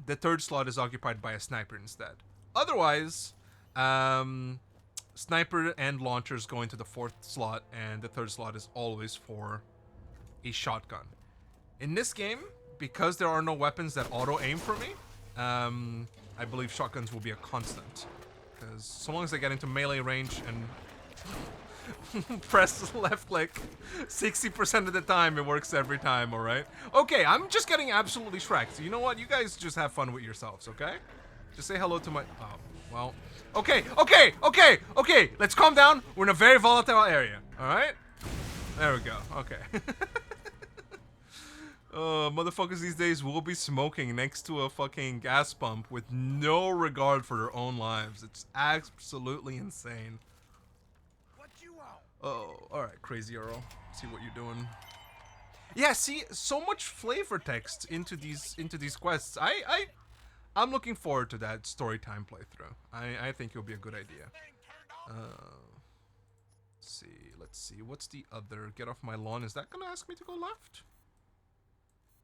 the third slot is occupied by a sniper instead. Otherwise, sniper and launchers go into the fourth slot, and the third slot is always for a shotgun. In this game, because there are no weapons that auto-aim for me, I believe shotguns will be a constant. Because so long as I get into melee range and press left click 60% of the time, it works every time, alright? Okay, I'm just getting absolutely shreked. You know what? You guys just have fun with yourselves, okay? Just say hello to my... Oh, well... Okay, let's calm down. We're in a very volatile area, alright? There we go, okay. Motherfuckers these days will be smoking next to a fucking gas pump with no regard for their own lives. It's absolutely insane. Oh, alright, Crazy Earl. See what you're doing. Yeah, see, so much flavor text into these quests. I'm looking forward to that story time playthrough. I think it'll be a good idea. Let's see. What's the other? Get off my lawn. Is that gonna ask me to go left?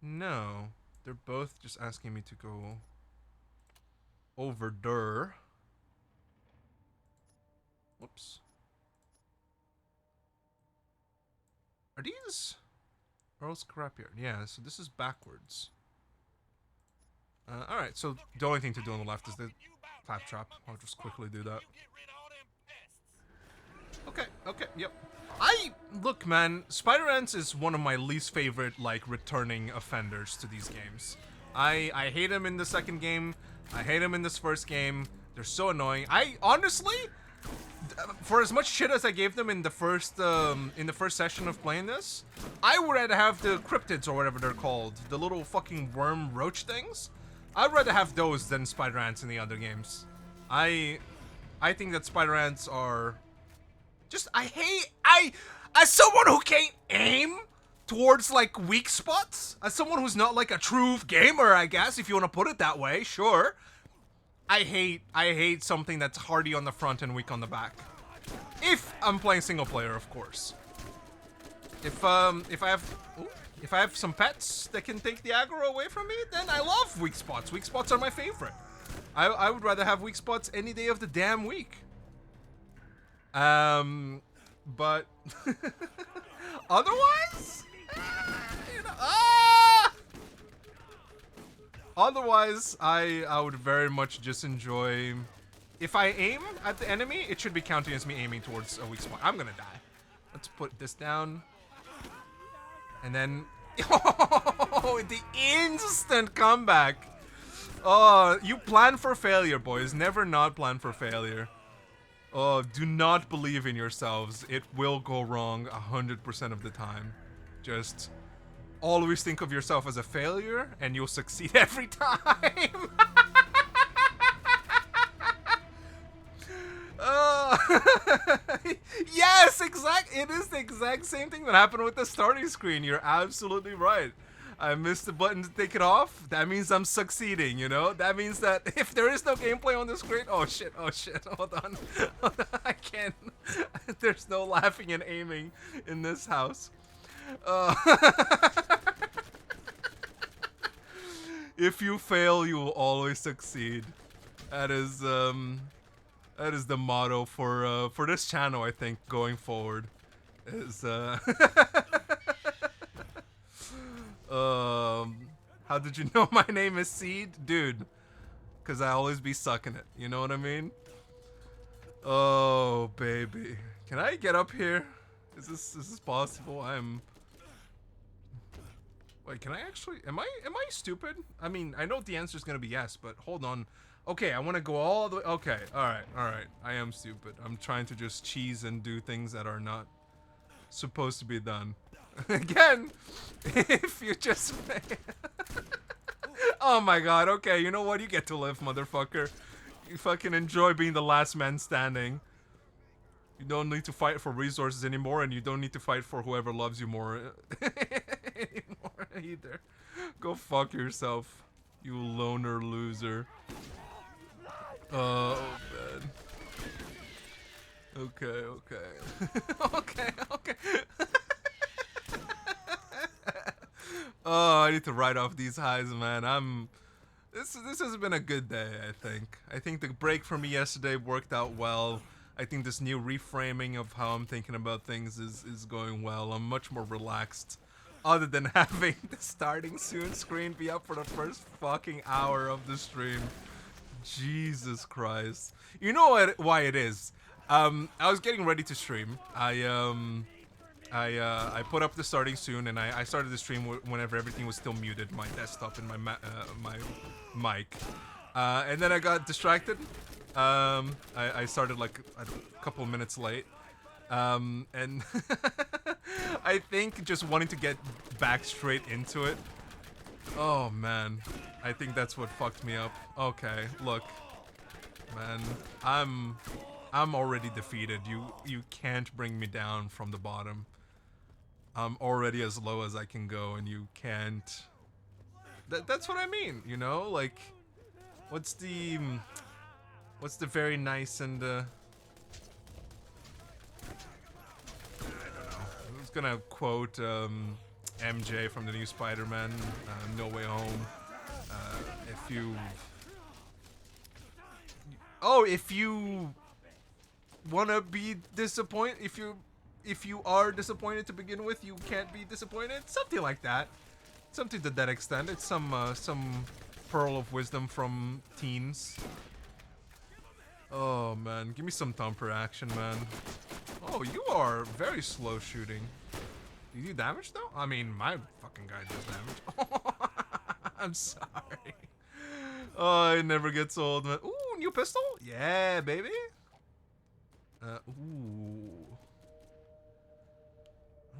No. They're both just asking me to go over there. Whoops. Are these Earl's Scrapyard? Yeah, so this is backwards. Alright, so the only thing to do on the left is the claptrap. I'll just quickly do that. Okay, yep. Look, man, Spider Ants is one of my least favorite, like, returning offenders to these games. I hate him in the second game. I hate him in this first game. They're so annoying. Honestly, for as much shit as I gave them in the first session of playing this, I would rather have the cryptids or whatever they're called, the little fucking worm roach things. I'd rather have those than Spider Ants in the other games. I think that Spider Ants are just, as someone who can't aim towards like weak spots, as someone who's not like a true gamer, I guess, if you want to put it that way, sure. I hate something that's hardy on the front and weak on the back. If I'm playing single player, of course. If I have some pets that can take the aggro away from me, then I love weak spots. Weak spots are my favorite. I would rather have weak spots any day of the damn week. But otherwise, otherwise, I would very much just enjoy. If I aim at the enemy, it should be counting as me aiming towards a weak spot. I'm gonna die. Let's put this down. And then, oh, the instant comeback. Oh, you plan for failure, boys. Never not plan for failure. Oh, do not believe in yourselves. It will go wrong 100% of the time. Just always think of yourself as a failure, and you'll succeed every time. Yes, it is the exact same thing that happened with the starting screen. You're absolutely right. I missed the button to take it off. That means I'm succeeding, you know? That means that if there is no gameplay on the screen... Oh shit, hold on. I can't... There's no laughing and aiming in this house. If you fail, you will always succeed. That is the motto for this channel, I think, going forward. Is how did you know my name is Seed? Dude, cause I always be sucking it, you know what I mean? Oh baby. Can I get up here? Is this possible? Wait, can I actually am I stupid? I mean, I know the answer is gonna be yes, but hold on. Okay, I want to go all the way. Okay, alright. I am stupid. I'm trying to just cheese and do things that are not supposed to be done. Again, if you just... Oh my god, okay, you know what? You get to live, motherfucker. You fucking enjoy being the last man standing. You don't need to fight for resources anymore, and you don't need to fight for whoever loves you more anymore either. Go fuck yourself, you loner loser. Oh, man. Okay. Okay. Oh, I need to write off these highs, man. This has been a good day, I think. I think the break for me yesterday worked out well. I think this new reframing of how I'm thinking about things is going well. I'm much more relaxed. Other than having the starting soon screen be up for the first fucking hour of the stream. Jesus Christ. You know what, why it is? I was getting ready to stream. I put up the starting soon, and I started the stream whenever everything was still muted, my desktop and my mic, and then I got distracted. I started like a couple of minutes late, and I think just wanting to get back straight into it. Oh man, I think that's what fucked me up. Okay, look, man, I'm already defeated. You can't bring me down from the bottom. I'm already as low as I can go, and you can't. That's what I mean, you know? Like, what's the very nice and I don't know. I was gonna quote MJ from the new Spider-Man, No Way Home. If you wanna be disappointed, if you are disappointed to begin with, you can't be disappointed. Something like that. Something to that extent. It's some pearl of wisdom from teens. Oh man, give me some thumper action, man. Oh, you are very slow shooting. Do you do damage though? I mean, my fucking guy does damage. I'm sorry. Oh, it never gets old, man. Ooh, new pistol? Yeah, baby. Ooh.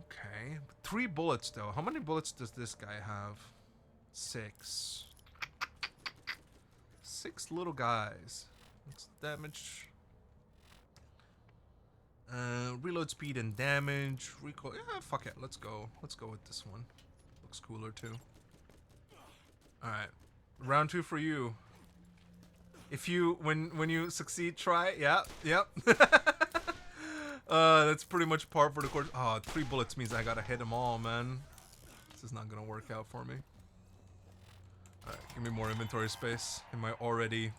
Okay. 3 bullets, though. How many bullets does this guy have? 6. 6 little guys. What's the damage? Reload speed and damage. Recoil. Yeah, fuck it. Let's go. Let's go with this one. Looks cooler, too. Alright. Round 2 for you. If you, when you succeed, try. Yeah, yep. That's pretty much par for the course. Oh, 3 bullets means I gotta hit them all, man. This is not gonna work out for me. Alright, give me more inventory space in my already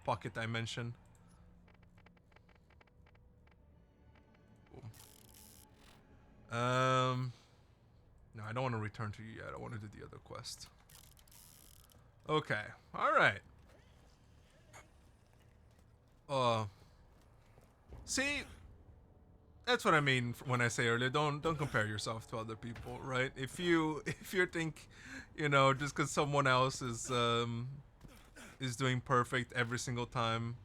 pocket dimension. No, I don't want to return to you yet. I want to do the other quest. Okay, alright. See, that's what I mean when I say earlier, don't compare yourself to other people, right? If you think, you know, just because someone else is doing perfect every single time,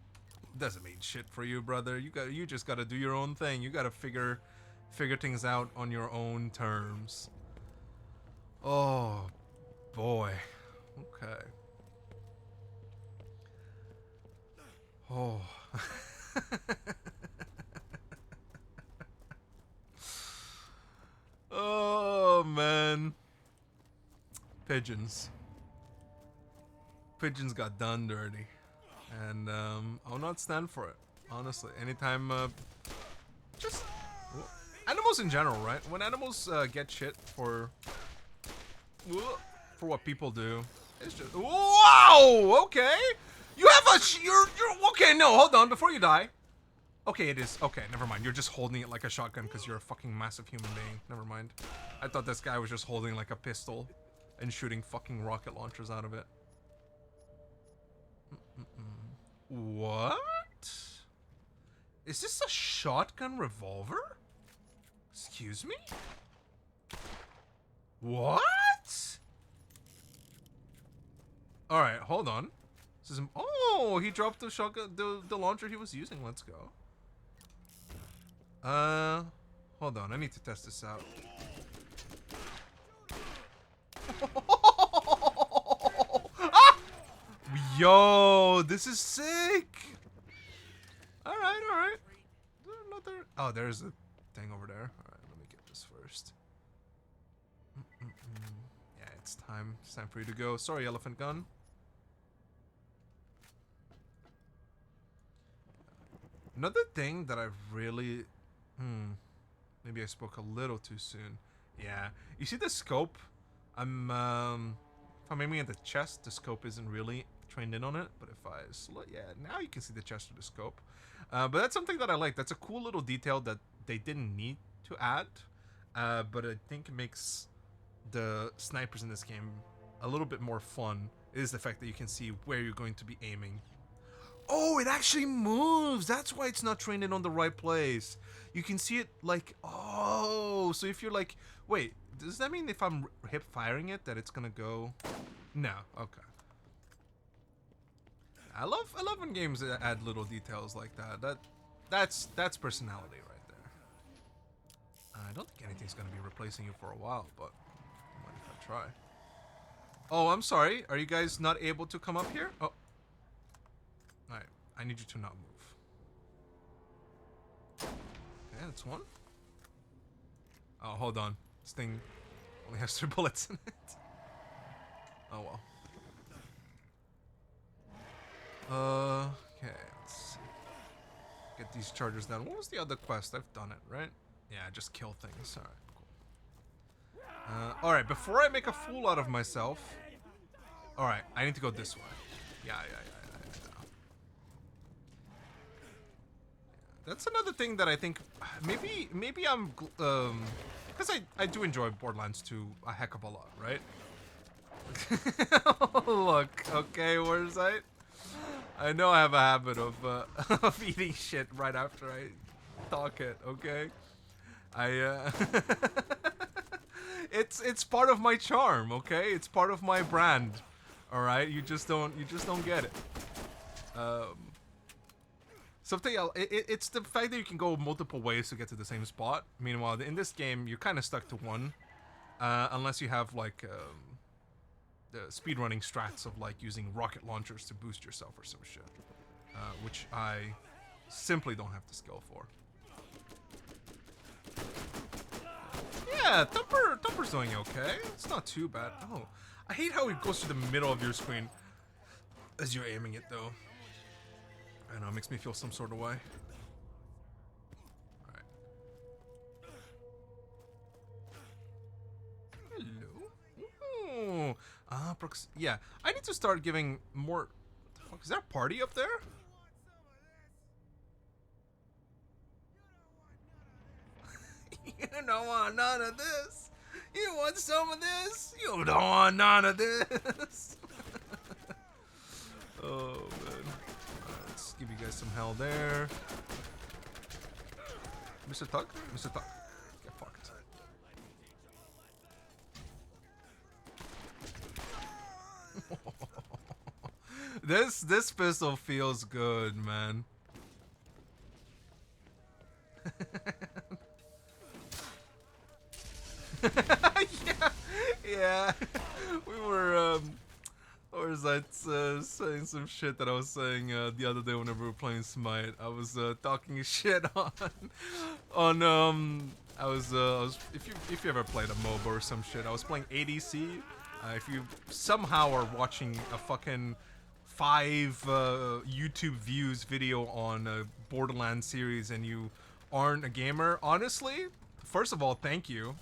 doesn't mean shit for you, brother. You just gotta do your own thing. You gotta figure things out on your own terms. Oh boy. Okay. Oh. Oh man. Pigeons got done dirty, and I'll not stand for it, honestly. Anytime just animals in general, right? When animals get shit for what people do, it's just wow. Okay, you have you're okay. No, hold on, before you die. Okay, it is. Okay, never mind. You're just holding it like a shotgun because you're a fucking massive human being. Never mind. I thought this guy was just holding like a pistol and shooting fucking rocket launchers out of it. What? Is this a shotgun revolver? Excuse me? What? Alright, hold on. This is, oh, he dropped the shotgun, the launcher he was using. Let's go. Hold on. I need to test this out. Ah! Yo, this is sick. All right. Another. Oh, there's a thing over there. All right, let me get this first. Yeah, it's time. It's time for you to go. Sorry, elephant gun. Another thing that I really... maybe I spoke a little too soon. Yeah. You see the scope? If I'm aiming at the chest, the scope isn't really trained in on it. But if I slow, yeah, now you can see the chest through the scope. But that's something that I like. That's a cool little detail that they didn't need to add. But I think it makes the snipers in this game a little bit more fun. Is the fact that you can see where you're going to be aiming. Oh, it actually moves. That's why it's not trained in on the right place. You can see it like, oh, so if you're like, wait, does that mean if I'm hip firing it that it's gonna go? No, okay. I love when games add little details like that. That's personality right there. I don't think anything's gonna be replacing you for a while, but what if I try? Oh, I'm sorry. Are you guys not able to come up here? Oh. Alright, I need you to not move. Okay, that's one. Oh, hold on. This thing only has 3 bullets in it. Oh well. Okay, let's see. Get these chargers down. What was the other quest? I've done it, right? Yeah, just kill things. Alright, cool. Alright, before I make a fool out of myself. Alright, I need to go this way. Yeah. That's another thing that I think maybe I'm because I do enjoy Borderlands 2 a heck of a lot, right? Look, okay, where's I know I have a habit of of eating shit right after I talk it, okay? It's part of my charm, okay? It's part of my brand. All right, you just don't get it. Something else, it's the fact that you can go multiple ways to get to the same spot. Meanwhile, in this game, you're kind of stuck to one, unless you have like the speedrunning strats of like using rocket launchers to boost yourself or some shit, which I simply don't have the skill for. Yeah, Thumper's doing okay. It's not too bad. Oh, I hate how it goes to the middle of your screen as you're aiming it, though. I know, it makes me feel some sort of way. Alright. Hello? Ooh. Yeah, I need to start giving more... What the fuck? Is there a party up there? You don't want none of this. You want some of this? You don't want none of this. Oh, man. Let's give you guys some hell there. Mr. Tuck? Mr. Tuck. Get fucked. This pistol feels good, man. yeah. We were or is that saying some shit that I was saying the other day whenever we were playing Smite. I was talking shit on I was if you ever played a MOBA or some shit, I was playing ADC. If you somehow are watching a fucking 5 YouTube views video on a Borderlands series and you aren't a gamer, honestly, first of all, thank you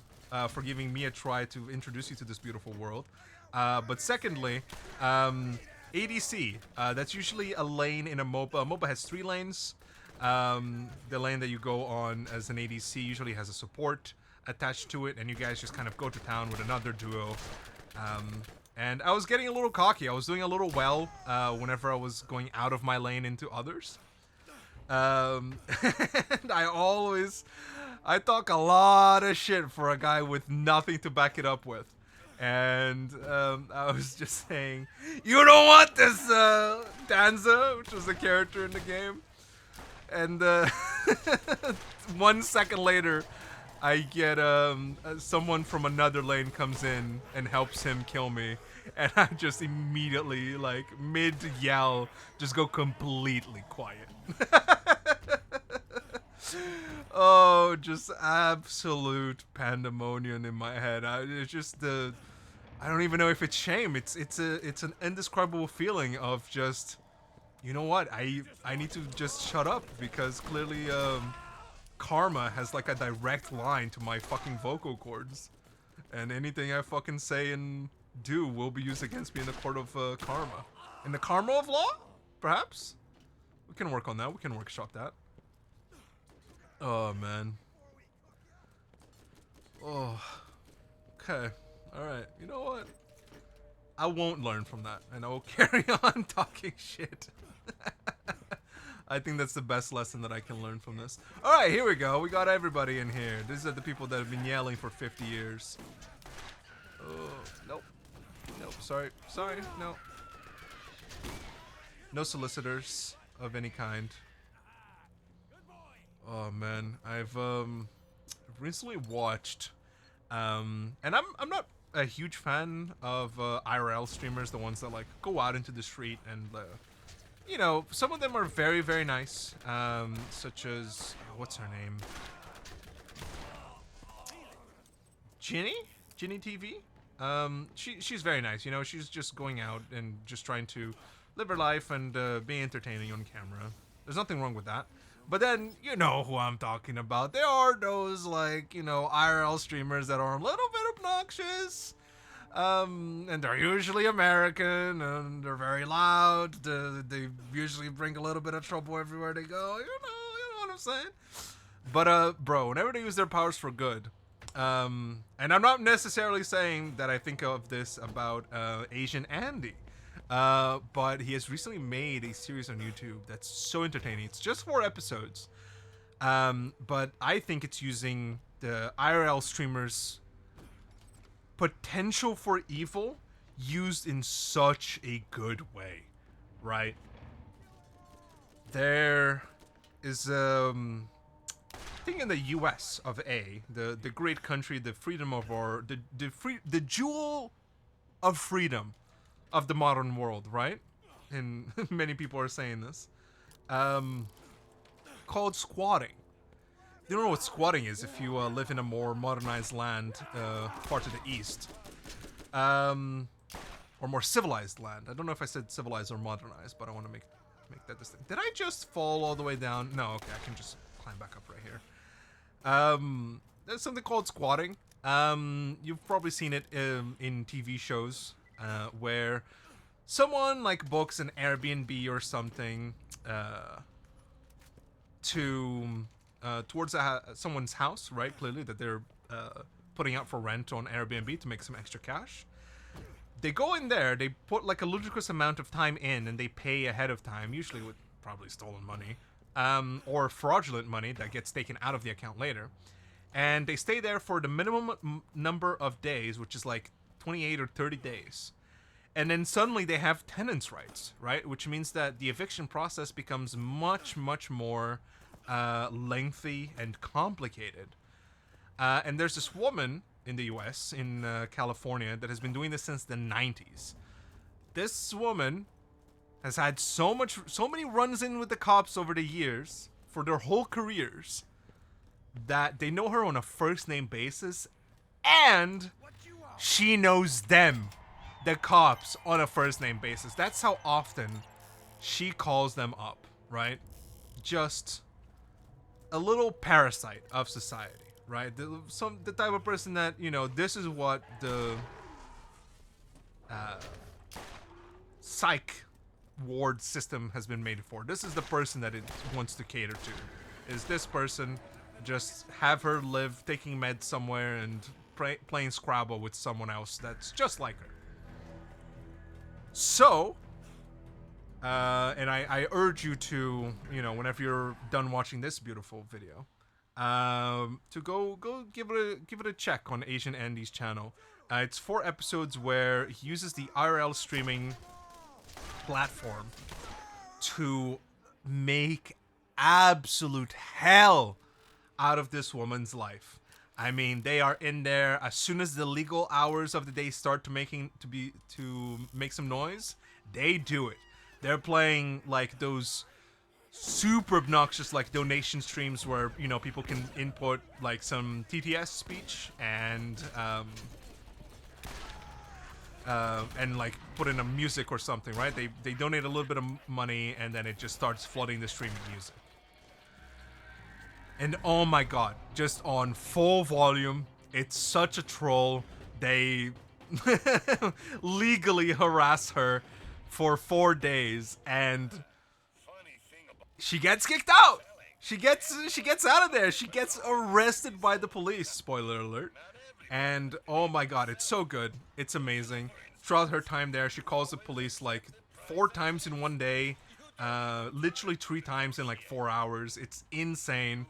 for giving me a try to introduce you to this beautiful world. But secondly, ADC, that's usually a lane in a MOBA. A MOBA has 3 lanes. The lane that you go on as an ADC usually has a support attached to it, and you guys just kind of go to town with another duo. And I was getting a little cocky. I was doing a little well whenever I was going out of my lane into others. And I talk a lot of shit for a guy with nothing to back it up with. And I was just saying, you don't want this, Danza, which was a character in the game. And 1 second later, I get someone from another lane comes in and helps him kill me. And I just immediately, like, mid-yell, just go completely quiet. Oh, just absolute pandemonium in my head. It's just I don't even know if it's shame. It's an indescribable feeling of just, you know what? I need to just shut up because clearly karma has like a direct line to my fucking vocal cords, and anything I fucking say and do will be used against me in the court of karma. In the karma of law? Perhaps? We can work on that. We can workshop that. Oh, man. Oh. Okay. Alright. You know what? I won't learn from that. And I will carry on talking shit. I think that's the best lesson that I can learn from this. Alright, here we go. We got everybody in here. These are the people that have been yelling for 50 years. Oh, nope. Nope, sorry. Sorry, no. No solicitors of any kind. Oh man, I've recently watched and I'm not a huge fan of IRL streamers, the ones that like go out into the street and you know, some of them are very, very nice, such as what's her name? Ginny TV. She's very nice, you know. She's just going out and just trying to live her life and be entertaining on camera. There's nothing wrong with that. But then, you know who I'm talking about. There are those, like, you know, IRL streamers that are a little bit obnoxious. And they're usually American, and they're very loud. They usually bring a little bit of trouble everywhere they go. You know what I'm saying? But, bro, whenever they use their powers for good, and I'm not necessarily saying that I think of this about Asian Andy. But he has recently made a series on YouTube that's so entertaining. It's just 4 episodes. But I think it's using the IRL streamers' potential for evil used in such a good way, right? There is I think in the US of A, the great country, the freedom of our the jewel of freedom of the modern world, right? And many people are saying this. Called squatting. You don't know what squatting is if you live in a more modernized land, far to the east. Or more civilized land. I don't know if I said civilized or modernized, but I want to make that distinct. Did I just fall all the way down? No, okay, I can just climb back up right here. There's something called squatting. You've probably seen it in TV shows. Where someone like books an Airbnb or something towards someone's house, right? Clearly that they're putting out for rent on Airbnb to make some extra cash. They go in there, they put like a ludicrous amount of time in, and they pay ahead of time, usually with probably stolen money, or fraudulent money that gets taken out of the account later. And they stay there for the minimum number of days, which is like 28 or 30 days. And then suddenly they have tenants' rights, right? Which means that the eviction process becomes much, much more lengthy and complicated. And there's this woman in the US, in California, that has been doing this since the 90s. This woman has had so many runs in with the cops over the years, for their whole careers, that they know her on a first name basis, and she knows them, the cops, on a first name basis. That's how often she calls them up, right? Just a little parasite of society, right? The type of person that, you know, this is what the psych ward system has been made for. This is the person that it wants to cater to. Is this person, just have her live taking meds somewhere and playing Scrabble with someone else that's just like her. So, and I urge you to, you know, whenever you're done watching this beautiful video, to go give it a check on Asian Andy's channel. It's 4 episodes where he uses the IRL streaming platform to make absolute hell out of this woman's life. I mean, they are in there as soon as the legal hours of the day start to make some noise. They do it. They're playing like those super obnoxious like donation streams where, you know, people can input like some TTS speech and like put in a music or something, right? They donate a little bit of money and then it just starts flooding the stream with music. And oh my god, just on full volume, it's such a troll. They legally harass her for 4 days, and she gets kicked out. She gets out of there. She gets arrested by the police. Spoiler alert. And oh my god, it's so good. It's amazing. Throughout her time there, she calls the police like 4 times in one day. Literally 3 times in like 4 hours. It's insane.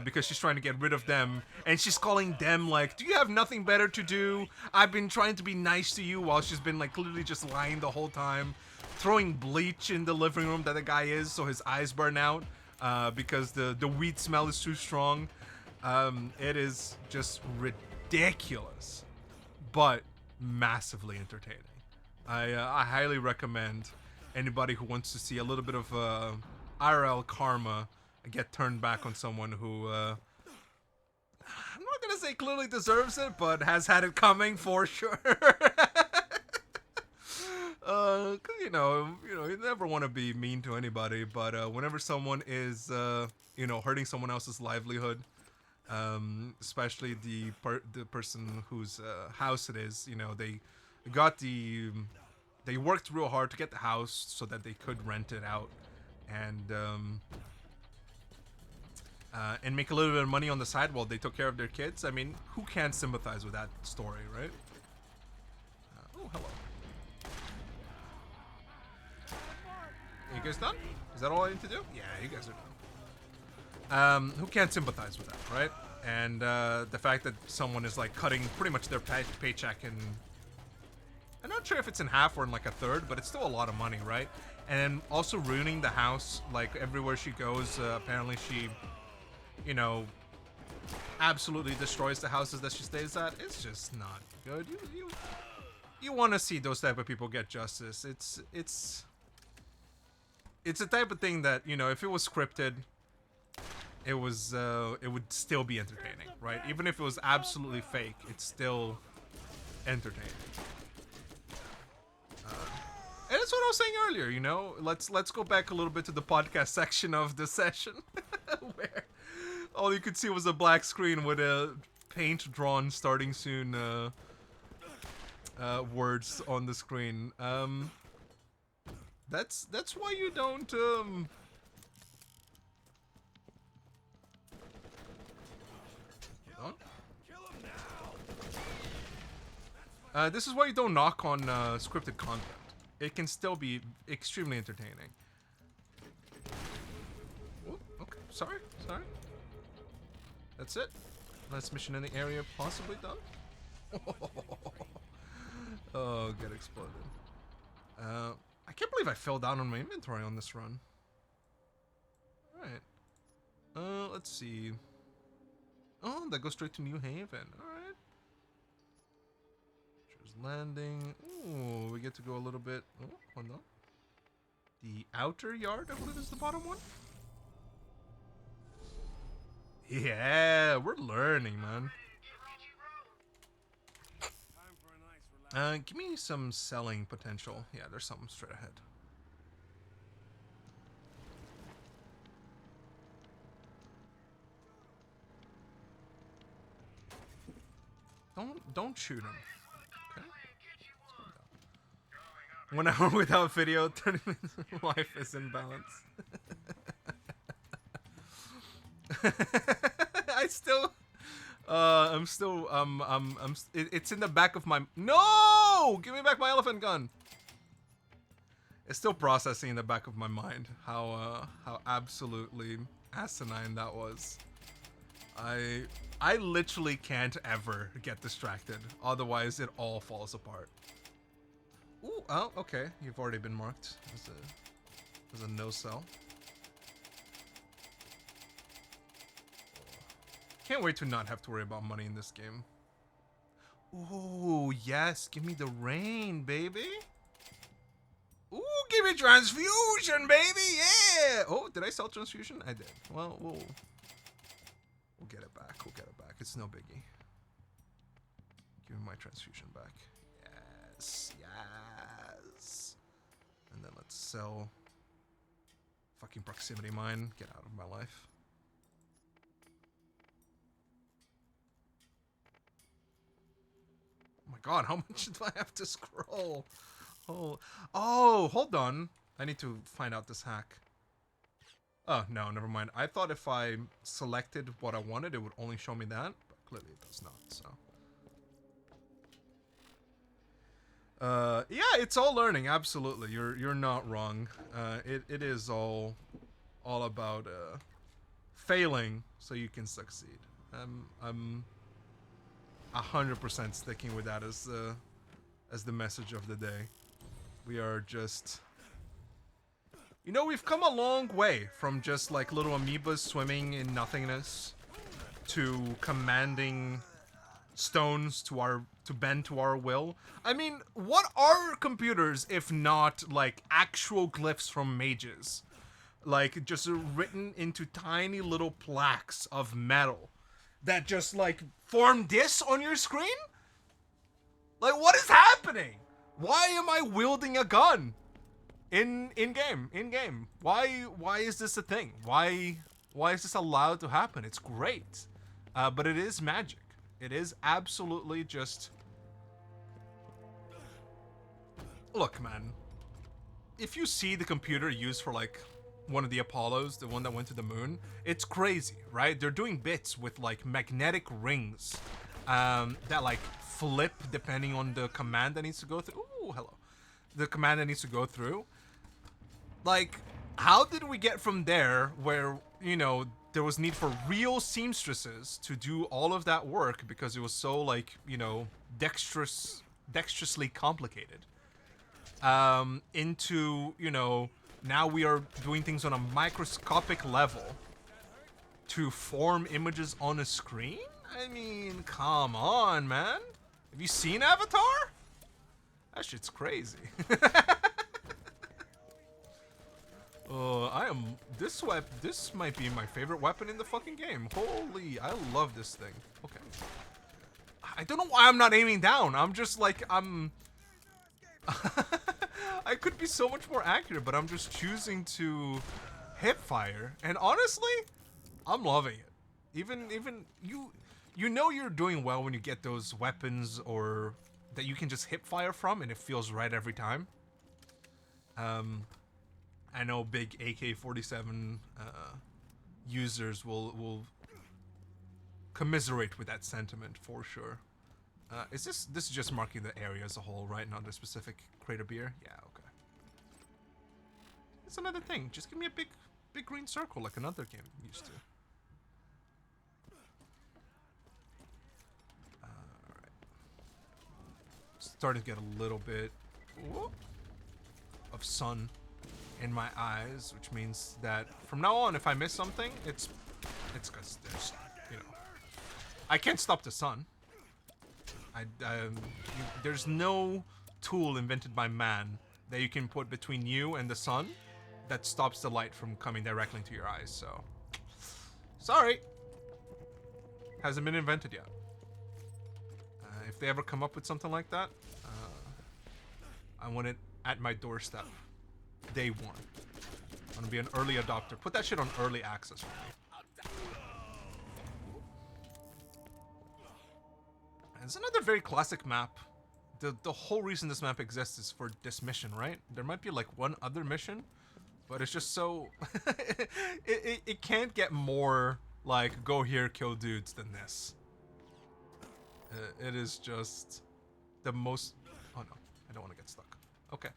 Because she's trying to get rid of them. And she's calling them like, do you have nothing better to do? I've been trying to be nice to you, while she's been like clearly just lying the whole time. Throwing bleach in the living room that the guy is, so his eyes burn out. Because the weed smell is too strong. It is just ridiculous, but massively entertaining. I highly recommend anybody who wants to see a little bit of IRL karma get turned back on someone who I'm not gonna say clearly deserves it, but has had it coming for sure. Cause you never want to be mean to anybody, but whenever someone is, hurting someone else's livelihood, especially the person whose house it is, they worked real hard to get the house so that they could rent it out, and make a little bit of money on the side while they took care of their kids. I mean, who can't sympathize with that story, right? Oh, hello. You guys done? Is that all I need to do? Yeah, you guys are done. Who can't sympathize with that, right? And the fact that someone is like cutting pretty much their paycheck, and I'm not sure if it's in half or in like a third, but it's still a lot of money, right? And also ruining the house, like everywhere she goes. Apparently she, absolutely destroys the houses that she stays at. It's just not good. You want to see those type of people get justice. It's the type of thing that, if it was scripted, it would still be entertaining, right? Even if it was absolutely fake, it's still entertaining. And that's what I was saying earlier, let's go back a little bit to the podcast section of the session, where all you could see was a black screen with a paint drawn starting soon words on the screen. That's why you don't this is why you don't knock on scripted content. It can still be extremely entertaining. Ooh, okay, sorry. That's it. Last mission in the area possibly done. Oh, get exploded. I can't believe I fell down on my inventory on this run. Alright. Let's see. Oh, that goes straight to New Haven. Alright. There's landing. Ooh, we get to go a little bit. Oh, hold on. The outer yard, I believe, is the bottom one. Yeah, we're learning, man. Give me some selling potential. Yeah, there's something straight ahead. Don't shoot him. Okay. 1 hour without video, 30 minutes of life is in balance. It's in the back of my, no! Give me back my elephant gun. It's still processing in the back of my mind how absolutely asinine that was. I literally can't ever get distracted, otherwise it all falls apart. Ooh, oh, okay. You've already been marked as a no-sell. Can't wait to not have to worry about money in this game. Ooh, yes. Give me the rain, baby. Ooh, give me transfusion, baby. Yeah. Oh, did I sell transfusion? I did. Well, we'll get it back. We'll get it back. It's no biggie. Give me my transfusion back. Yes. Yes. And then let's sell fucking proximity mine. Get out of my life. Oh my god, how much do I have to scroll? Oh, hold on. I need to find out this hack. Oh, no, never mind. I thought if I selected what I wanted, it would only show me that, but clearly it does not, so. Yeah, it's all learning, absolutely. You're not wrong. It is all about failing so you can succeed. I'm 100% sticking with that as the message of the day. We are just, you know, we've come a long way from just like little amoebas swimming in nothingness to commanding stones to bend to our will. I mean, what are computers if not like actual glyphs from mages? Like just written into tiny little plaques of metal that just like form this on your screen? Like, what is happening? Why am I wielding a gun in game? Why is this a thing? Why is this allowed to happen? It's great, but it is magic. It is absolutely just. Look, man. If you see the computer used for like one of the Apollos, the one that went to the moon, it's crazy, right? They're doing bits with like magnetic rings that like flip depending on the command that needs to go through. Ooh, hello. The command that needs to go through. Like, how did we get from there where, you know, there was need for real seamstresses to do all of that work because it was so like, you know, dexterously complicated, into, you know, now we are doing things on a microscopic level to form images on a screen? I mean, come on, man. Have you seen Avatar? That shit's crazy. This might be my favorite weapon in the fucking game. Holy, I love this thing. Okay. I don't know why I'm not aiming down. I'm just like, I could be so much more accurate, but I'm just choosing to hip fire. And honestly, I'm loving it. Even you know you're doing well when you get those weapons or that you can just hip fire from and it feels right every time. I know big AK-47 users will commiserate with that sentiment for sure. This is just marking the area as a whole, right? Not the specific crate of beer? Yeah, okay. It's another thing. Just give me a big green circle like another game used to. Alright. Starting to get a little bit of sun in my eyes, which means that from now on, if I miss something, it's because there's, you know, I can't stop the sun. There's no tool invented by man that you can put between you and the sun that stops the light from coming directly into your eyes, so. Sorry. Hasn't been invented yet. If they ever come up with something like that, I want it at my doorstep. Day one. I'm gonna be an early adopter. Put that shit on early access for me. It's another very classic map. The whole reason this map exists is for this mission, right? There might be like one other mission, but it's just so it can't get more like go here, kill dudes than this. It is just the most. Oh no, I don't want to get stuck. Okay.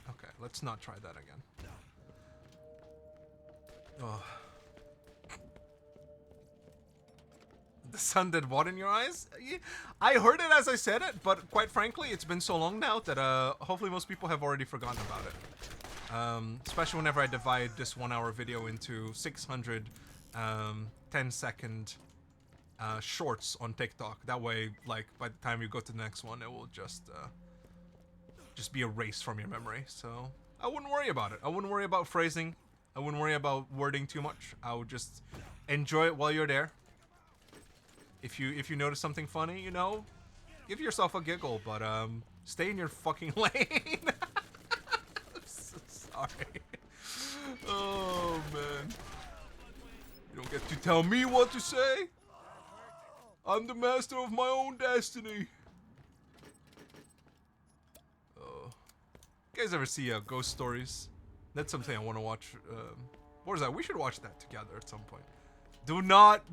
Okay, let's not try that again. Oh. The sun did what in your eyes? I heard it as I said it, but quite frankly, it's been so long now that hopefully most people have already forgotten about it. Especially whenever I divide this 1 hour video into 600 10-second shorts on TikTok. That way, like, by the time you go to the next one, it will just be erased from your memory. So I wouldn't worry about it. I wouldn't worry about phrasing. I wouldn't worry about wording too much. I would just enjoy it while you're there. If you notice something funny, you know, give yourself a giggle, but stay in your fucking lane. I'm so sorry. Oh man. You don't get to tell me what to say. I'm the master of my own destiny. You guys ever see Ghost Stories? That's something I want to watch. What is that? We should watch that together at some point. Do not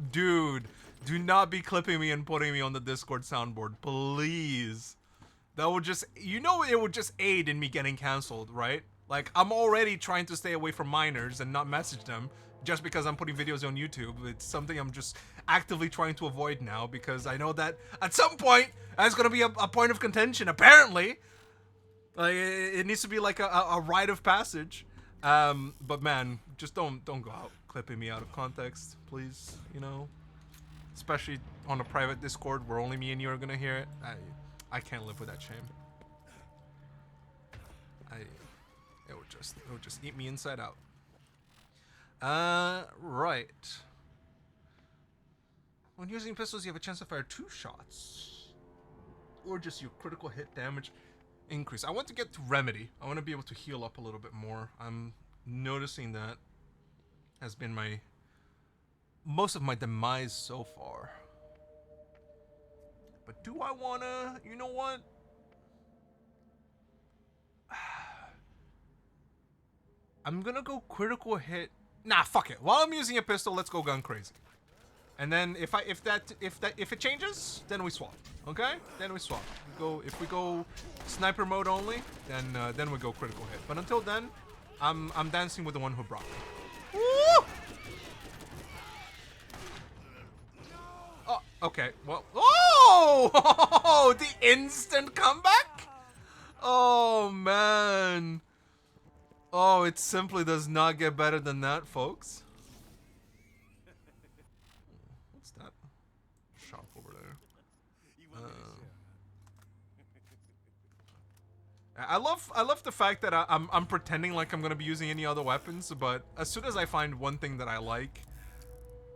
be clipping me and putting me on the Discord soundboard, please. That would just, it would just aid in me getting canceled, right? Like, I'm already trying to stay away from minors and not message them just because I'm putting videos on YouTube. It's something I'm just actively trying to avoid now because I know that at some point that's gonna be a point of contention, apparently. Like, it needs to be like a rite of passage. But man, just don't go out clipping me out of context, please. Especially on a private Discord where only me and you are gonna hear it. I can't live with that shame. It would just eat me inside out. Right. When using pistols, you have a chance to fire 2 shots, or just your critical hit damage increase. I want to get to Remedy. I want to be able to heal up a little bit more. I'm noticing that has been most of my demise so far. But do I wanna, you know what? I'm gonna go critical hit. Nah, fuck it. While I'm using a pistol, let's go gun crazy. And then if it changes, then we swap. Okay? Then we swap. If we go sniper mode only, then we go critical hit. But until then, I'm dancing with the one who brought me. Woo! Oh, okay. Well, oh! The instant comeback? Oh man. Oh, it simply does not get better than that, folks. What's that shop over there? I love the fact that I'm pretending like I'm gonna be using any other weapons, but as soon as I find one thing that I like,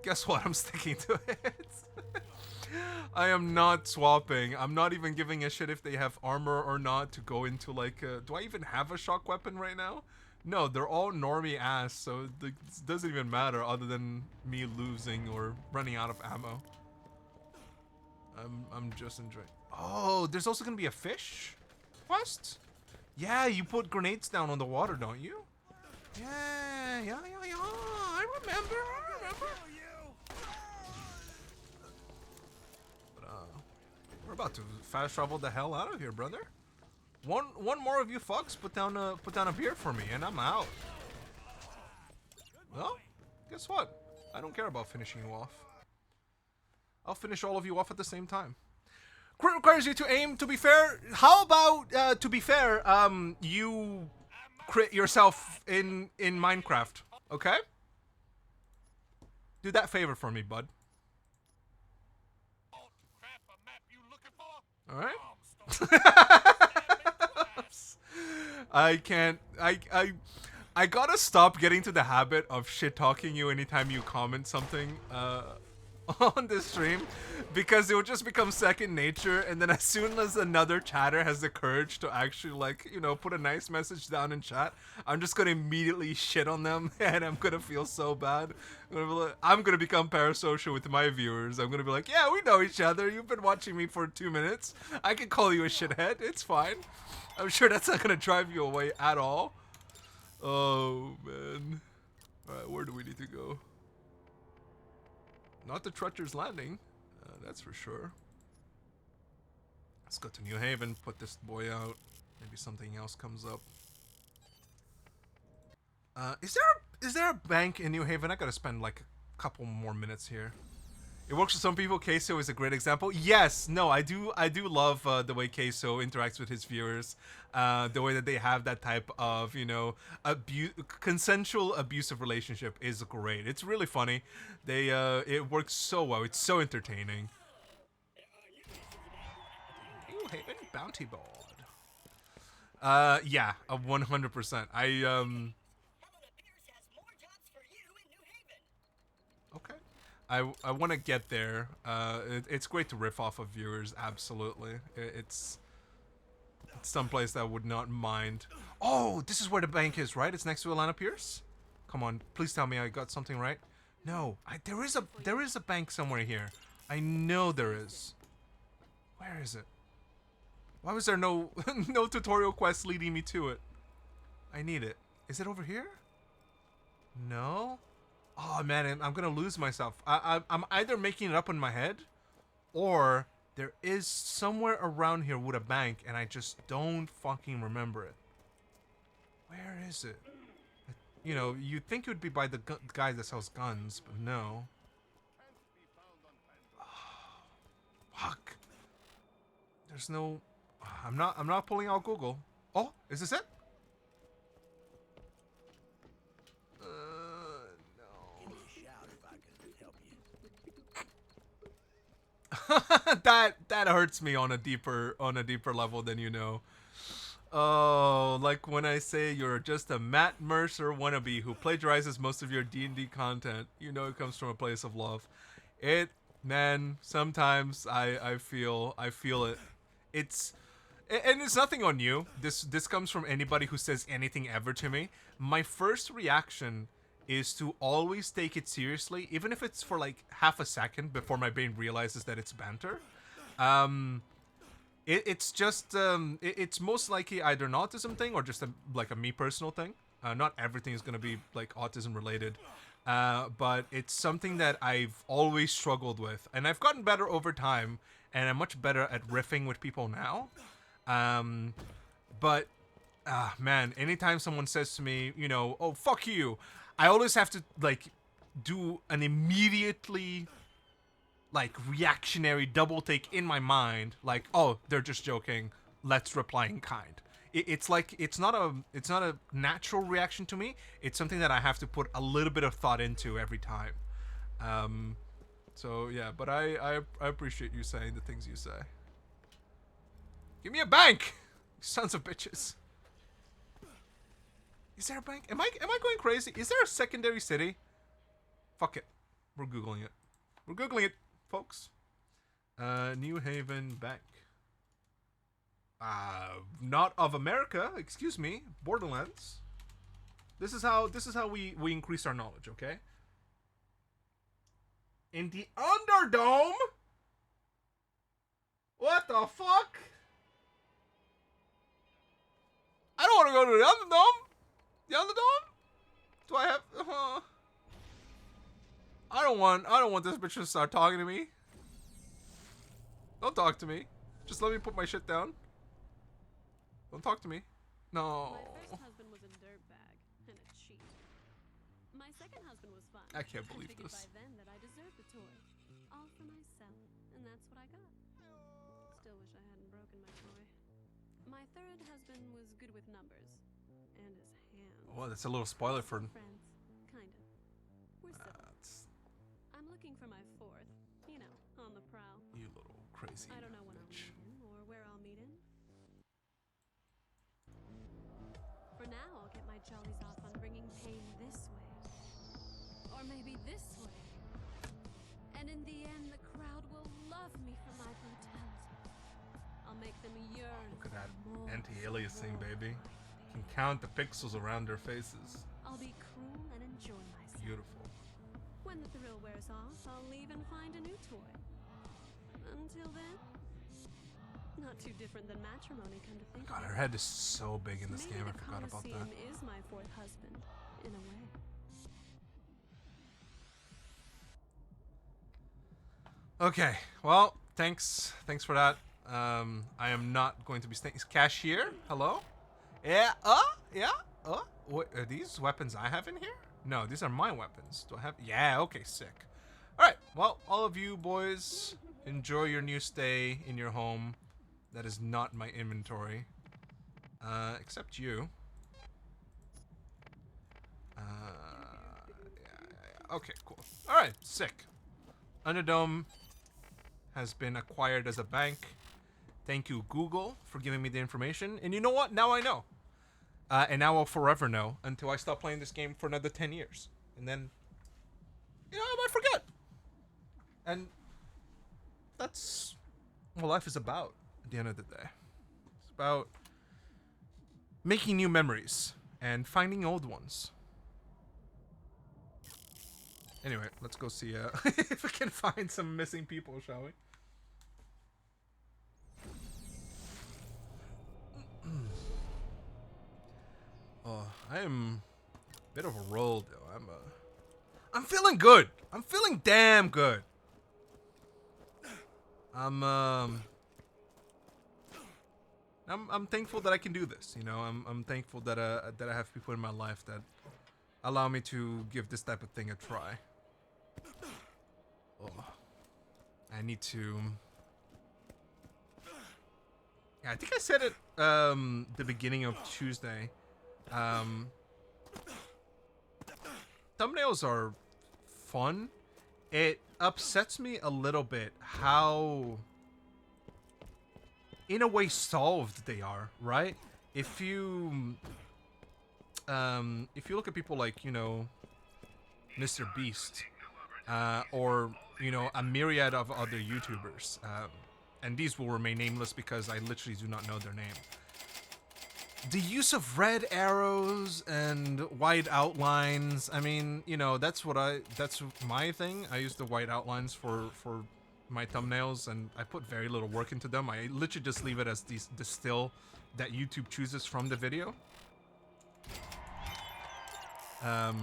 guess what? I'm sticking to it. I am not swapping. I'm not even giving a shit if they have armor or not to go into like. Do I even have a shock weapon right now? No, they're all normie ass, so it doesn't even matter other than me losing or running out of ammo. I'm just enjoying. Oh, there's also gonna be a fish quest? Yeah, you put grenades down on the water, don't you? Yeah. I remember. But we're about to fast travel the hell out of here, brother. One more of you fucks put down a beer for me, and I'm out. Well, guess what? I don't care about finishing you off. I'll finish all of you off at the same time. Crit requires you to aim. To be fair, how about to be fair, you crit yourself in Minecraft, okay? Do that favor for me, bud. All right. I can't. I gotta stop getting to the habit of shit talking you anytime you comment something on this stream, because it will just become second nature, and then as soon as another chatter has the courage to actually, like, put a nice message down in chat, I'm just gonna immediately shit on them, and I'm gonna feel so bad. I'm gonna become parasocial with my viewers. I'm gonna be like, yeah, we know each other. You've been watching me for 2 minutes. I can call you a shithead. It's fine. I'm sure that's not gonna drive you away at all. Oh man. Alright, where do we need to go? Not the Treacher's Landing, that's for sure. Let's go to New Haven, put this boy out. Maybe something else comes up. Is there a bank in New Haven? I gotta spend like a couple more minutes here. It works for some people. Queso is a great example. Yes, no, I do love the way Queso interacts with his viewers. The way that they have that type of, consensual abusive relationship is great. It's really funny. It works so well. It's so entertaining. New Haven bounty board. Yeah, 100%. Okay. I want to get there. It's great to riff off of viewers, absolutely. It's someplace that I would not mind. Oh, this is where the bank is, right? It's next to Alana Pierce? Come on, please tell me I got something right. No, there is a bank somewhere here. I know there is. Where is it? Why was there no no tutorial quest leading me to it? I need it. Is it over here? No? Oh man, I'm gonna lose myself. I'm either making it up in my head, or there is somewhere around here with a bank, and I just don't fucking remember it. Where is it? You know, you'd think it would be by the guy that sells guns, but no. Oh, fuck. There's no. I'm not pulling out Google. Oh, is this it? that hurts me on a deeper level than you know. Oh, like when I say you're just a Matt Mercer wannabe who plagiarizes most of your D&D content. You know it comes from a place of love. It, man, sometimes I feel it. And it's nothing on you. This comes from anybody who says anything ever to me. My first reaction is to always take it seriously, even if it's for like half a second before my brain realizes that it's banter. It's just it's most likely either an autism thing or just like a me personal thing. Not everything is gonna be like autism related, but it's something that I've always struggled with, and I've gotten better over time, and I'm much better at riffing with people now. But man, anytime someone says to me, you know, oh fuck you, I always have to like do an immediately like reactionary double take in my mind, like, oh, they're just joking, let's reply in kind. It's like it's not a natural reaction to me. It's something that I have to put a little bit of thought into every time. So yeah, but I appreciate you saying the things you say. Give me a bank, you sons of bitches. Is there a bank? Am I going crazy? Is there a secondary city? Fuck it. We're Googling it. We're Googling it, folks. New Haven Bank. Not of America, excuse me. Borderlands. This is how we increase our knowledge, okay? In the Underdome? What the fuck? I don't want to go to the Underdome. The Underdome? Do I have? I don't want this bitch to start talking to me. Don't talk to me. Just let me put my shit down. Don't talk to me. No. My first husband was a dirtbag and a cheat. My second husband was fun. I can't believe figured this. by then that I deserved a toy. All for myself, and that's what I got. Still wish I hadn't broken my toy. My third husband was good with numbers. And his hands. Oh, that's a little spoiler for... Friends. Kinda. We're civil. I'm looking for my fourth. You know, on the prowl. You little crazy I don't know when bitch. I'll meet him or where I'll meet him. For now, I'll get my jollies off on bringing pain this way. Or maybe this way. And in the end, the crowd will love me for my brutality. I'll make them yearn. Look at that more, anti-aliasing, more baby. like Can count the pixels around their faces. I'll be cruel and enjoy myself. Beautiful. When the thrill wears off, I'll leave and find a new toy. Until then, not too different than matrimony, come to think God, of her it. head is so big in this Maybe game. I the forgot about that. Colosseum is my fourth husband, in a way. Okay, well, thanks for that. I am not going to be staying. Cashier, hello? Yeah, what, are these weapons I have in here? No, these are my weapons. Do I have? Yeah, okay, sick. Alright, well, all of you boys, enjoy your new stay in your home. That is not my inventory. Except you. Yeah, okay, cool. Alright, sick. Underdome has been acquired as a bank. Thank you, Google, for giving me the information. And you know what? Now I know. And now I'll forever know until I stop playing this game for another 10 years. And then, you know, I might forget. And that's what life is about at the end of the day. It's about making new memories and finding old ones. Anyway, let's go see if we can find some missing people, shall we? Oh, I am a bit of a roll, though. I'm feeling good. I'm feeling damn good. I'm thankful that I can do this. You know, I'm thankful that that I have people in my life that allow me to give this type of thing a try. Oh, I need to. Yeah, I think I said it the beginning of Tuesday. Thumbnails are fun. It upsets me a little bit how, in a way, solved they are, right? If you look at people like, you know, Mr. Beast, or, you know, a myriad of other YouTubers, and these will remain nameless because I literally do not know their name. The use of red arrows and white outlines, I mean, you know, that's my thing. I use the white outlines for my thumbnails, and I put very little work into them. I literally just leave it as the still that YouTube chooses from the video. Okay,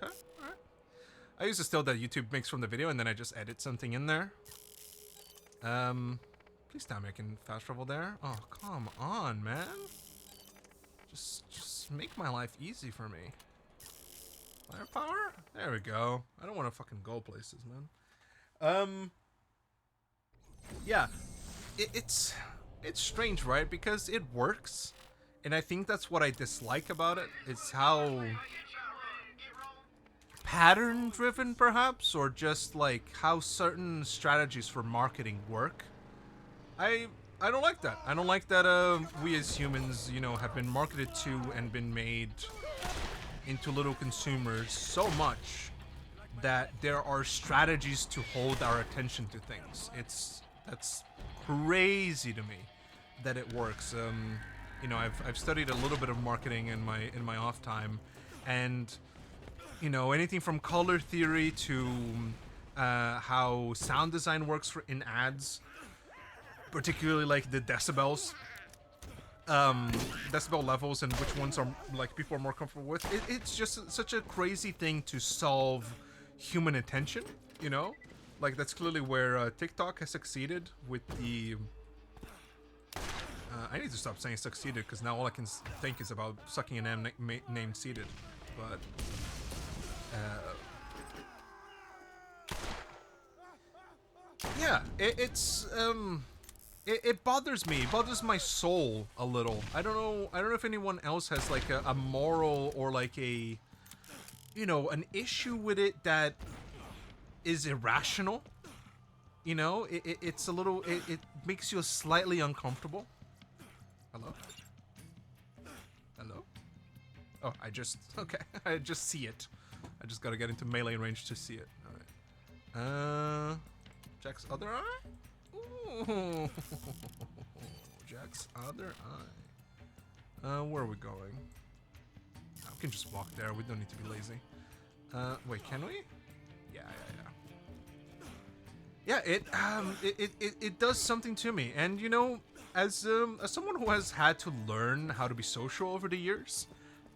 alright. I use the still that YouTube makes from the video, and then I just edit something in there. Please tell me I can fast travel there. Oh, come on, man. Just make my life easy for me. Firepower? There we go. I don't want to fucking go places, man. Yeah. It's strange, right? Because it works. And I think that's what I dislike about it. It's how pattern driven, perhaps, or just like how certain strategies for marketing work. I don't like that. I don't like that we as humans, you know, have been marketed to and been made into little consumers so much that there are strategies to hold our attention to things. That's crazy to me that it works. You know, I've studied a little bit of marketing in my off time, and you know, anything from color theory to how sound design works in ads, particularly like the decibels, decibel levels, and which ones are like people are more comfortable with. It's just such a crazy thing to solve human attention, you know? Like that's clearly where TikTok has succeeded with the... I need to stop saying succeeded because now all I can think is about sucking an M named Seeded. But... yeah, it bothers me. It bothers my soul a little. I don't know if anyone else has like a moral or like a, you know, an issue with it that is irrational. You know, it's a little, it makes you slightly uncomfortable. Hello? Hello? Oh, okay, I just see it. I just gotta get into melee range to see it. Alright. Jack's other eye? Ooh. Jack's other eye. Where are we going? Oh, we can just walk there. We don't need to be lazy. Wait, can we? Yeah. Yeah, it does something to me. And you know, as someone who has had to learn how to be social over the years,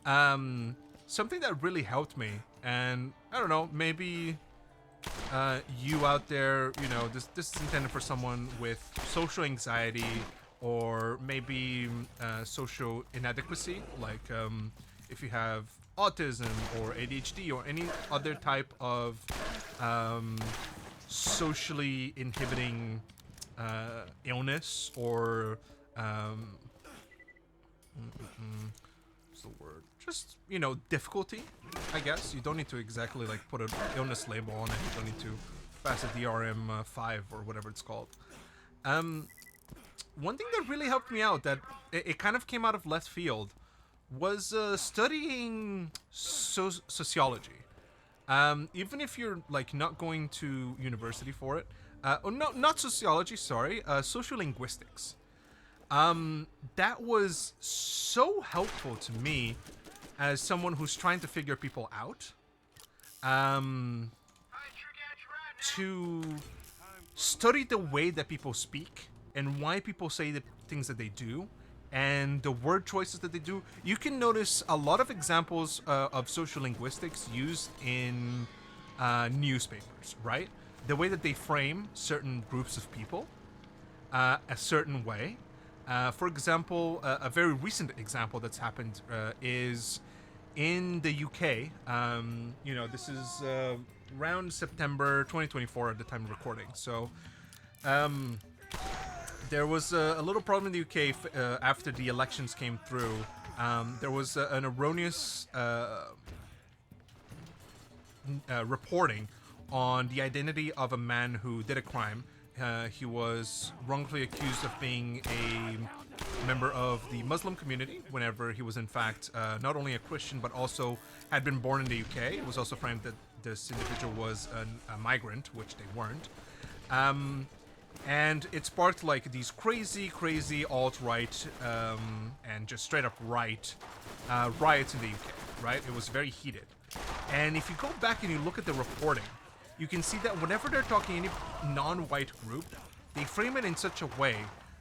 something that really helped me, and I don't know, maybe you out there, you know, this is intended for someone with social anxiety or maybe social inadequacy, like if you have autism or ADHD or any other type of socially inhibiting illness or what's the word? Just, you know, difficulty, I guess. You don't need to exactly like put an illness label on it. You don't need to pass a DRM-5 or whatever it's called. One thing that really helped me out, that it kind of came out of left field, was studying sociology. Even if you're like not going to university for it, or no, not sociology, sorry, sociolinguistics. That was so helpful to me as someone who's trying to figure people out. To study the way that people speak and why people say the things that they do, and the word choices that they do, you can notice a lot of examples of social linguistics used in newspapers, right? The way that they frame certain groups of people a certain way. For example, a very recent example that's happened is in the UK. This is around September 2024 at the time of recording. So there was a little problem in the UK after the elections came through. There was an erroneous reporting on the identity of a man who did a crime. He was wrongfully accused of being a member of the Muslim community, whenever he was in fact not only a Christian but also had been born in the UK. It was also framed that this individual was a migrant, which they weren't. And it sparked like these crazy alt-right and just straight up right riots in the UK, right? It was very heated. And if you go back and you look at the reporting, you can see that whenever they're talking any non-white group, they frame it in such a way,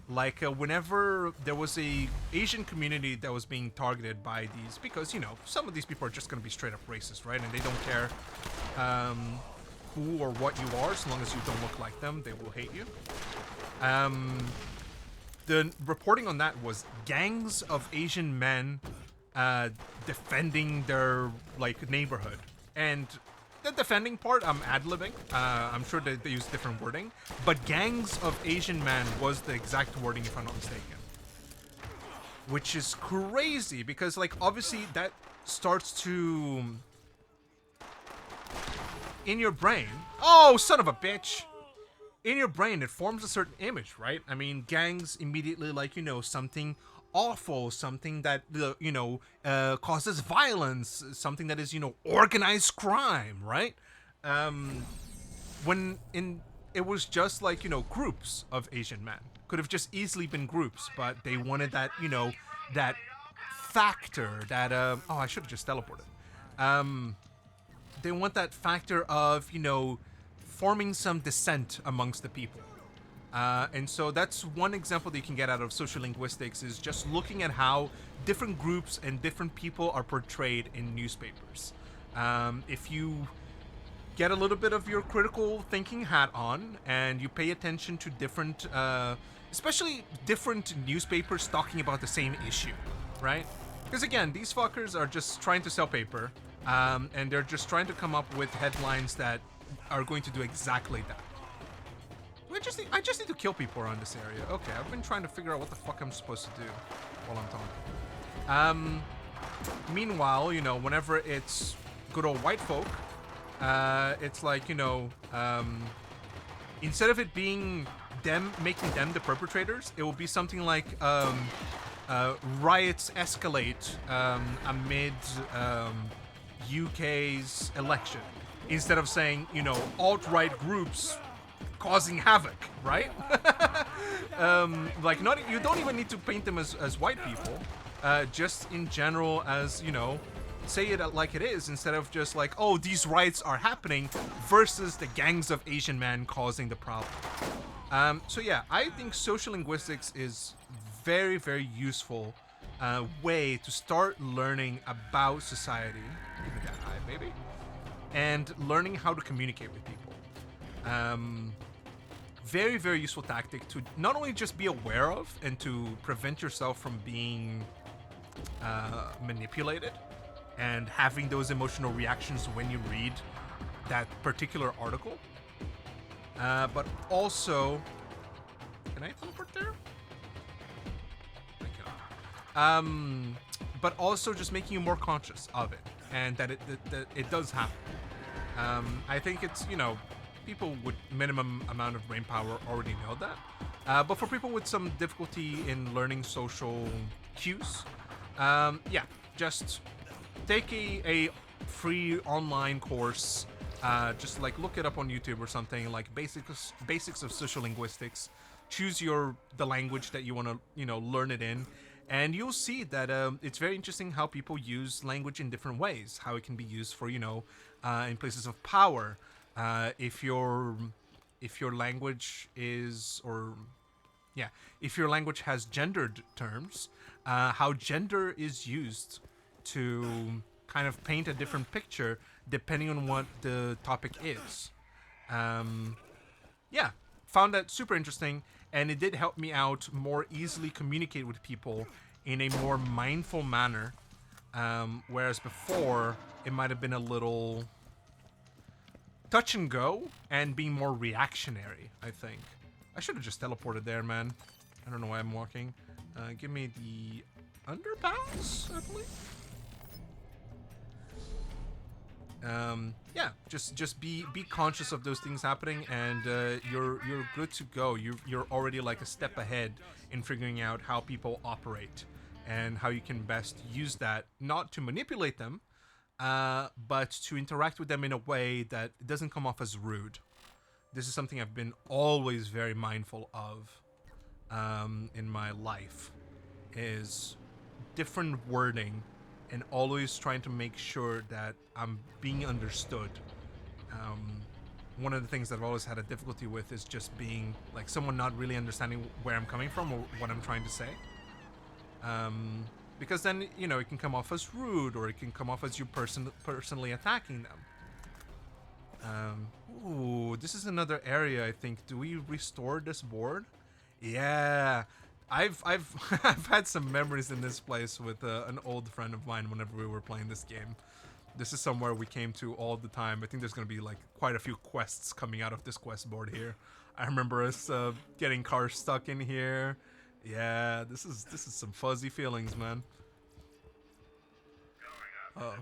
like whenever there was a Asian community that was being targeted by these, because, you know, some of these people are just going to be straight up racist, right? And they don't care who or what you are, as long as you don't look like them, they will hate you. The reporting on that was gangs of Asian men defending their, like, neighborhood. And the defending part, I'm ad-libbing. I'm sure that they use different wording. But gangs of Asian men was the exact wording, if I'm not mistaken. Which is crazy, because, like, obviously that starts to... in your brain... Oh, son of a bitch! In your brain, it forms a certain image, right? I mean, gangs immediately, like, you know, something awful, something that, you know, causes violence, something that is, you know, organized crime, right? It was just like, you know, groups of Asian men. Could have just easily been groups, but they wanted that, you know, that factor, that, oh, I should have just teleported. They want that factor of, you know, forming some dissent amongst the people. And so that's one example that you can get out of social linguistics, is just looking at how different groups and different people are portrayed in newspapers. If you get a little bit of your critical thinking hat on and you pay attention to different, especially different newspapers talking about the same issue, right? Because again, these fuckers are just trying to sell paper, and they're just trying to come up with headlines that are going to do exactly that. I just need to kill people around this area. Okay, I've been trying to figure out what the fuck I'm supposed to do while I'm talking. Meanwhile, you know, whenever it's good old white folk, it's like, you know, instead of it being them, making them the perpetrators, it will be something like, riots escalate amid UK's election. Instead of saying, you know, alt-right groups causing havoc, right? Like, not, you don't even need to paint them as white people, just in general as, you know, say it like it is, instead of just like, oh, these riots are happening versus the gangs of Asian men causing the problem. So yeah, I think social linguistics is very, very useful way to start learning about society. Give me that eye, baby. And learning how to communicate with people. Very, very useful tactic to not only just be aware of and to prevent yourself from being manipulated and having those emotional reactions when you read that particular article, but also, can I teleport there? I cannot. But also just making you more conscious of it, and that it does happen. I think it's, you know, people with minimum amount of brain power already know that. But for people with some difficulty in learning social cues, yeah, just take a free online course. Just like look it up on YouTube or something, like basics of social linguistics. Choose the language that you want to, you know, learn it in. And you'll see that it's very interesting how people use language in different ways. How it can be used for, you know, in places of power. If your language is, or yeah, if your language has gendered terms, how gender is used to kind of paint a different picture depending on what the topic is. Yeah, found that super interesting, and it did help me out more easily communicate with people in a more mindful manner. Whereas before, it might have been a little touch and go and being more reactionary, I think. I should have just teleported there, man. I don't know why I'm walking. Give me the underpass, I believe. Yeah, just be conscious of those things happening, and you're good to go. You're already like a step ahead in figuring out how people operate and how you can best use that, not to manipulate them, but to interact with them in a way that doesn't come off as rude. This is something I've been always very mindful of in my life, is different wording and always trying to make sure that I'm being understood. One of the things that I've always had a difficulty with is just being like someone not really understanding where I'm coming from or what I'm trying to say. Because then, you know, it can come off as rude, or it can come off as you personally attacking them. Ooh, this is another area, I think. Do we restore this board? Yeah. I've I've had some memories in this place with an old friend of mine whenever we were playing this game. This is somewhere we came to all the time. I think there's going to be like quite a few quests coming out of this quest board here. I remember us getting cars stuck in here. Yeah, this is some fuzzy feelings, man. Oh,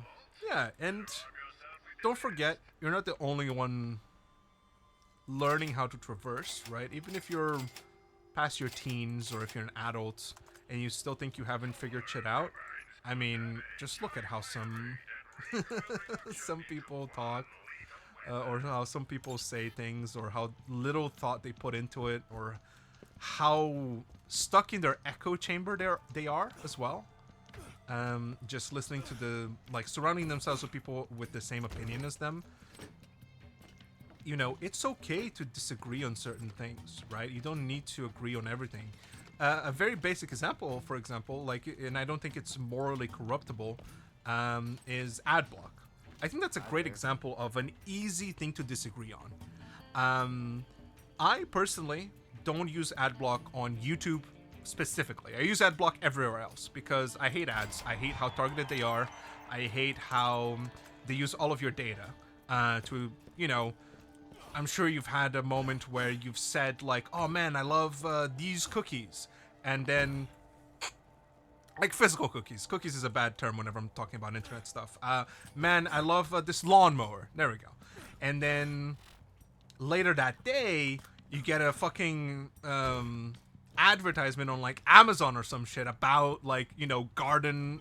yeah, and don't forget, you're not the only one learning how to traverse, right? Even if you're past your teens, or if you're an adult and you still think you haven't figured shit out, I mean, just look at how some some people talk, or how some people say things, or how little thought they put into it, or how stuck in their echo chamber they are as well. Just listening to the, like, surrounding themselves with people with the same opinion as them. You know, it's okay to disagree on certain things, right? You don't need to agree on everything. A very basic example, for example, like, and I don't think it's morally corruptible, is ad block. I think that's a great example of an easy thing to disagree on. I personally don't use ad block on YouTube specifically. I use ad block everywhere else because I hate ads. I hate how targeted they are. I hate how they use all of your data to, you know, I'm sure you've had a moment where you've said like, oh man, I love these cookies. And then, like physical cookies. Cookies is a bad term whenever I'm talking about internet stuff. Man, I love this lawnmower. There we go. And then later that day, you get a fucking advertisement on like Amazon or some shit about like, you know, gardening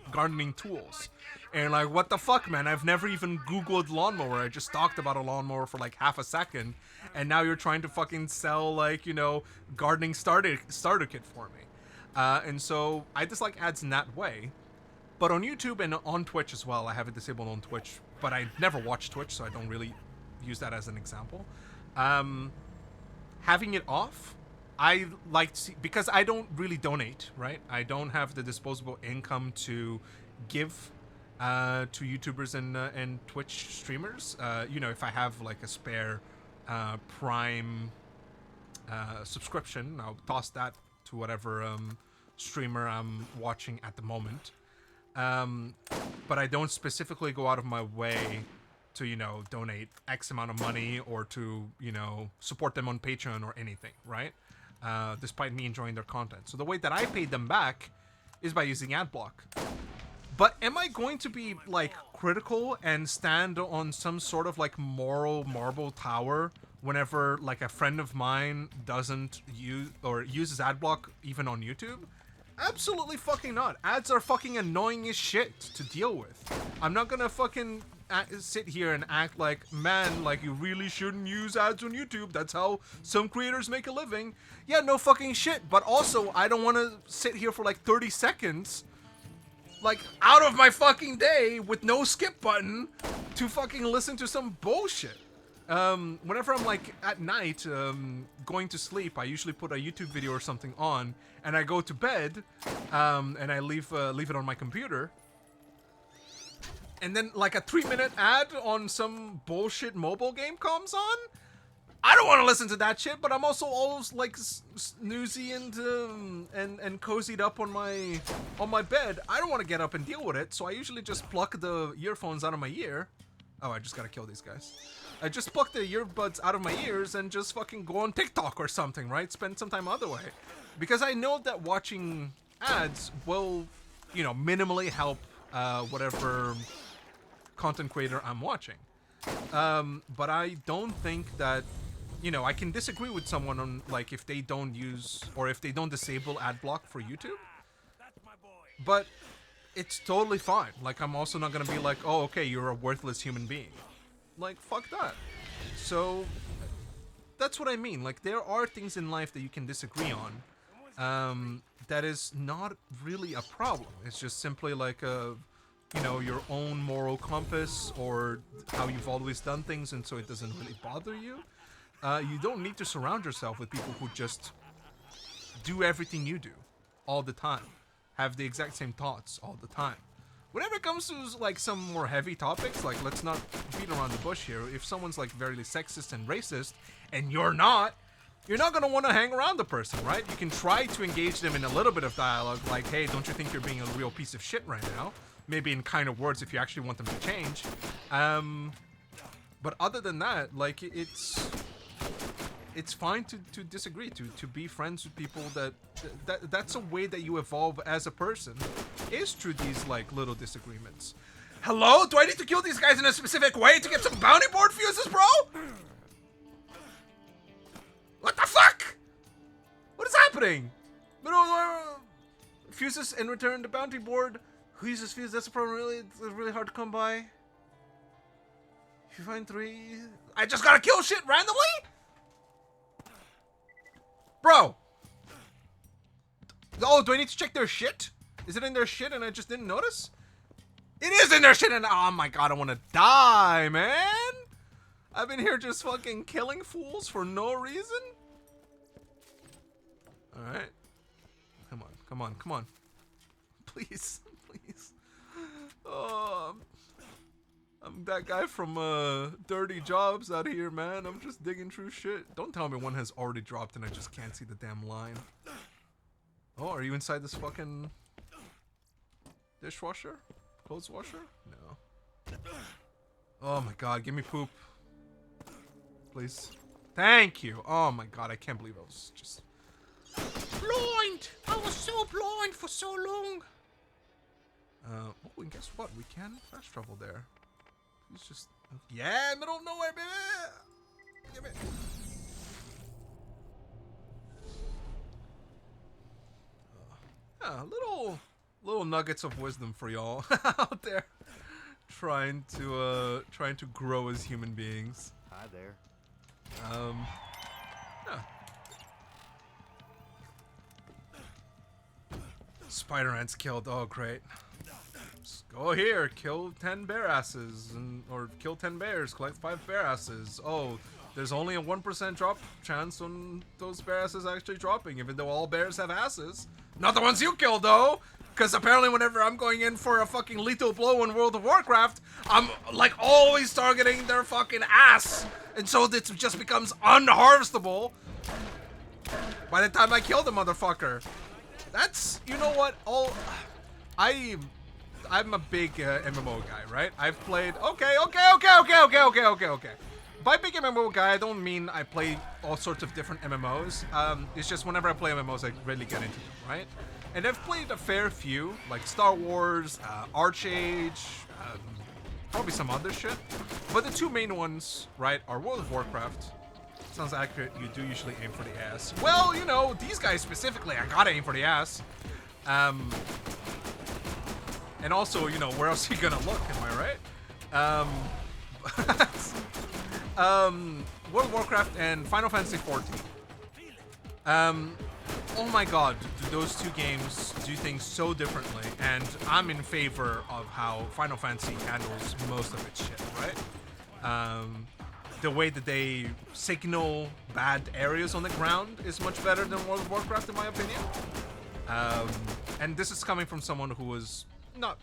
tools. And like, what the fuck, man? I've never even Googled lawnmower. I just talked about a lawnmower for like half a second, and now you're trying to fucking sell like, you know, gardening starter kit for me. And so I dislike ads in that way. But on YouTube and on Twitch as well, I have it disabled on Twitch, but I never watch Twitch, so I don't really use that as an example. Having it off, I like to see, because I don't really donate, right? I don't have the disposable income to give to YouTubers and Twitch streamers. You know, if I have like a spare Prime subscription, I'll toss that to whatever streamer I'm watching at the moment. But I don't specifically go out of my way to, you know, donate X amount of money or to, you know, support them on Patreon or anything, right? Despite me enjoying their content. So the way that I paid them back is by using adblock. But am I going to be like critical and stand on some sort of like moral marble tower whenever like a friend of mine doesn't use or uses adblock even on YouTube? Absolutely fucking not. Ads are fucking annoying as shit to deal with. I'm not gonna fucking sit here and act like, man, like you really shouldn't use ads on YouTube. That's how some creators make a living. Yeah, no fucking shit. But also, I don't want to sit here for like 30 seconds, like out of my fucking day with no skip button to fucking listen to some bullshit. whenever I'm like at night, going to sleep, I usually put a YouTube video or something on, and I go to bed, and I leave it on my computer. And then like a 3-minute ad on some bullshit mobile game comes on. I don't want to listen to that shit, but I'm also always like snoozy and cozied up on my bed. I don't want to get up and deal with it, so I usually just pluck the earphones out of my ear. Oh, I just gotta kill these guys. I just pluck the earbuds out of my ears and just fucking go on TikTok or something, right? Spend some time other way. Because I know that watching ads will, you know, minimally help whatever content creator I'm watching. But I don't think that, you know, I can disagree with someone on, like, if they don't use, or if they don't disable ad block for YouTube. But it's totally fine. Like, I'm also not gonna be like, oh, okay, you're a worthless human being. Like, fuck that. So, that's what I mean. Like, there are things in life that you can disagree on. That is not really a problem. It's just simply like a, you know, your own moral compass or how you've always done things, and so it doesn't really bother you. You don't need to surround yourself with people who just do everything you do all the time. Have the exact same thoughts all the time. Whenever it comes to like some more heavy topics, like let's not beat around the bush here. If someone's like very sexist and racist, and you're not gonna want to hang around the person, right? You can try to engage them in a little bit of dialogue, like, hey, don't you think you're being a real piece of shit right now? Maybe in kind of words if you actually want them to change. But other than that, like, it's fine to disagree, to be friends with people that's a way that you evolve as a person, is through these like little disagreements. Hello? Do I need to kill these guys in a specific way to get some bounty board fuses, bro? What the fuck? What is happening? Fuses in return to bounty board. Who uses fuses? That's a problem. Really, it's really hard to come by. If you find 3, I just gotta kill shit randomly? Bro! Oh, do I need to check their shit? Is it in their shit and I just didn't notice? It is in their shit and oh my god, I wanna die, man! I've been here just fucking killing fools for no reason? Alright. Come on, come on, come on. Please, please. Oh, I'm that guy from Dirty Jobs out here, man. I'm just digging through shit. Don't tell me one has already dropped and I just can't see the damn line. Oh, are you inside this fucking dishwasher? Clothes washer? No. Oh my god, give me poop. Please. Thank you. Oh my god, I can't believe I was just blind. I was so blind for so long. Oh, and guess what? We can fast travel there. It's just, yeah, middle of nowhere, baby. Give it. Yeah, little nuggets of wisdom for y'all out there, trying to grow as human beings. Hi there. Yeah. Spider ants killed. Oh, great. Just go here, kill 10 bear asses, or kill 10 bears, collect 5 bear asses. Oh, there's only a 1% drop chance on those bear asses actually dropping, even though all bears have asses. Not the ones you killed, though, because apparently whenever I'm going in for a fucking lethal blow in World of Warcraft, I'm like always targeting their fucking ass, and so it just becomes unharvestable by the time I kill the motherfucker. That's, you know what, I'm a big MMO guy, right? I've played, okay. By big MMO guy, I don't mean I play all sorts of different MMOs. It's just whenever I play MMOs, I really get into them, right? And I've played a fair few, like Star Wars, Archage, probably some other shit. But the 2 main ones, right, are World of Warcraft. Sounds accurate, you do usually aim for the ass. Well, you know, these guys specifically, I gotta aim for the ass. And also, you know, where else are you gonna look, am I right? World of Warcraft and Final Fantasy XIV. Oh my god, those 2 games do things so differently, and I'm in favor of how Final Fantasy handles most of its shit, right? the way that they signal bad areas on the ground is much better than World of Warcraft, in my opinion. And this is coming from someone who was not